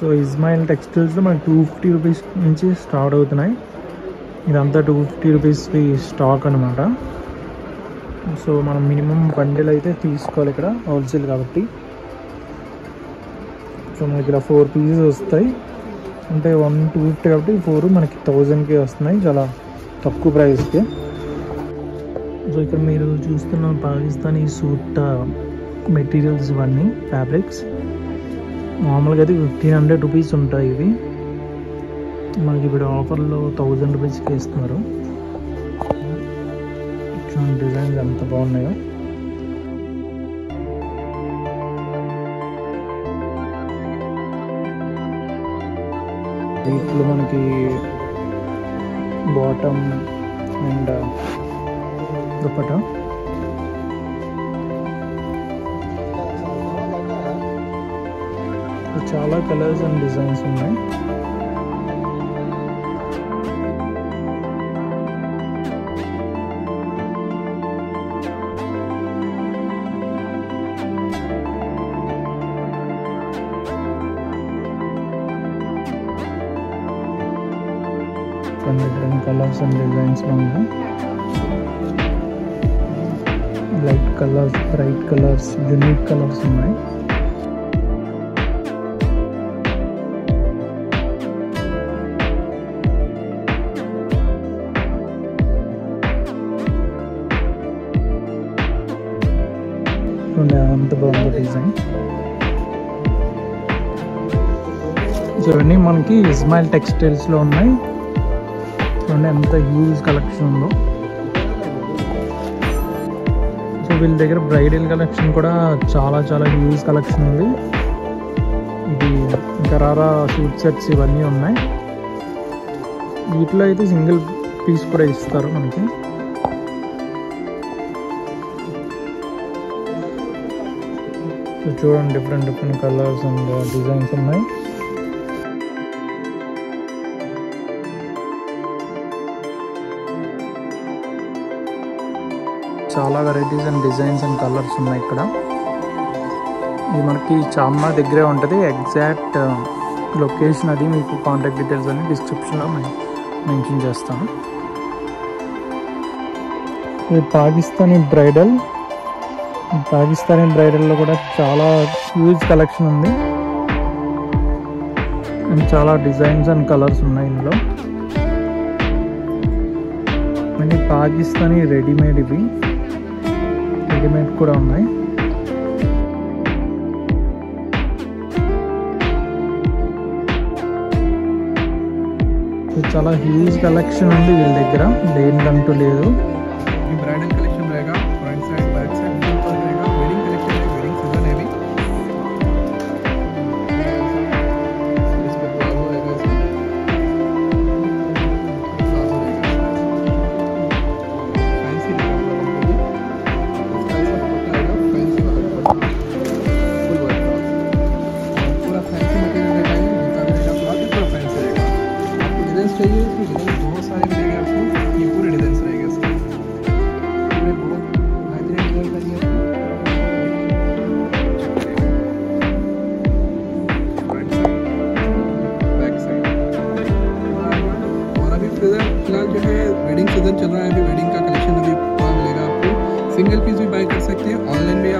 So Ismail టెక్స్టైల్స్లో మనకి 250 rupees నుంచి start అవుతున్నాయి. ఇదంతా 250 రూపీస్కి స్టాక్ అనమాట. సో మనం మినిమం బండిల్ అయితే తీసుకోవాలి ఇక్కడ, హోల్సేల్ కాబట్టి. సో మనకి ఇలా 4 పీసెస్ వస్తాయి, అంటే 250 కాబట్టి 4 మనకి 1000కి వస్తున్నాయి, చాలా తక్కువ ప్రైస్కి. సో ఇక్కడ మీరు చూస్తున్న పాకిస్తానీ సూట్ మెటీరియల్స్ ఇవన్నీ ఫ్యాబ్రిక్స్. మామూలుగా అయితే 1500 రూపీస్ ఉంటాయి ఇవి, మనకి ఇప్పుడు ఆఫర్లో 1000 రూపీస్కి ఇస్తున్నారు. చూడండి డిజైన్స్ ఎంత బాగున్నాయో. వీటిలో మనకి బాటమ్ అండ్ దుపట్టా చాలా కలర్స్ అండ్ డిజైన్స్ ఉన్నాయి. డిఫరెంట్ కలర్స్ అండ్ డిజైన్స్ ఉన్నాయి. Light colours, bright colours, unique colours ఉన్నాయి. అంత బాగుంది డిజైన్. సో ఇవన్నీ మనకి ఇస్మాయిల్ టెక్స్టైల్స్లో ఉన్నాయి. చూడండి ఎంత హ్యూజ్ కలెక్షన్ ఉందో. సో వీళ్ళ దగ్గర బ్రైడల్ కలెక్షన్ కూడా చాలా చాలా హ్యూజ్ కలెక్షన్ ఉంది. ఇది గరారా సూట్ సెట్స్ ఇవన్నీ ఉన్నాయి. వీటిలో అయితే సింగిల్ పీస్ కూడా ఇస్తారు మనకి. సో చూడండి డిఫరెంట్ కలర్స్ అండ్ డిజైన్స్ ఉన్నాయి. చాలా varieties and designs and colours ఉన్నాయి ఇక్కడ. ఇది మనకి చార్మినార్ దగ్గరే ఉంటుంది. ఎగ్జాక్ట్ లొకేషన్ అది మీకు కాంటాక్ట్ డీటెయిల్స్ అని డిస్క్రిప్షన్లో మెన్షన్ చేస్తాను. ఇది పాకిస్తానీ బ్రైడల్లో కూడా చాలా హ్యూజ్ కలెక్షన్ ఉంది అండ్ చాలా డిజైన్స్ అండ్ కలర్స్ ఉన్నాయి ఇందులో. అండ్ పాకిస్తానీ రెడీమేడ్, ఇవి రెడీమేడ్ కూడా ఉన్నాయి. చాలా హ్యూజ్ కలెక్షన్ ఉంది వీళ్ళ దగ్గర, లేనిదంటూ లేదు. ये ब्राइडल कलेक्शन रहेगा, front side back side full रहेगा. वेडिंग कलेक्शन है, वेडिंग सीजन है भी. इस पे प्लाजो रहेगा, प्लाजो रहेगा फैंसी रहेगा. इसका ऐसा दुपट्टा रहेगा फैंसी वाला दुपट्टा, फुल वर्क पूरा फैंसी मटेरियल रहेगा. ये जूता रहेगा, प्लाजो पूरा फैंसी रहेगा. आपको डिजाइन चाहिए, इसमें डिजाइन बहुत सारे मिलेंगे आपको. ये पूरे डिजाइन रहेगा इसके. फिलहाल जो है वेडिंग सीजन चल रहा है, अभी वेडिंग का कलेक्शन अभी मिलेगा आपको. सिंगल पीस भी बाय कर सकते हैं, ऑनलाइन भी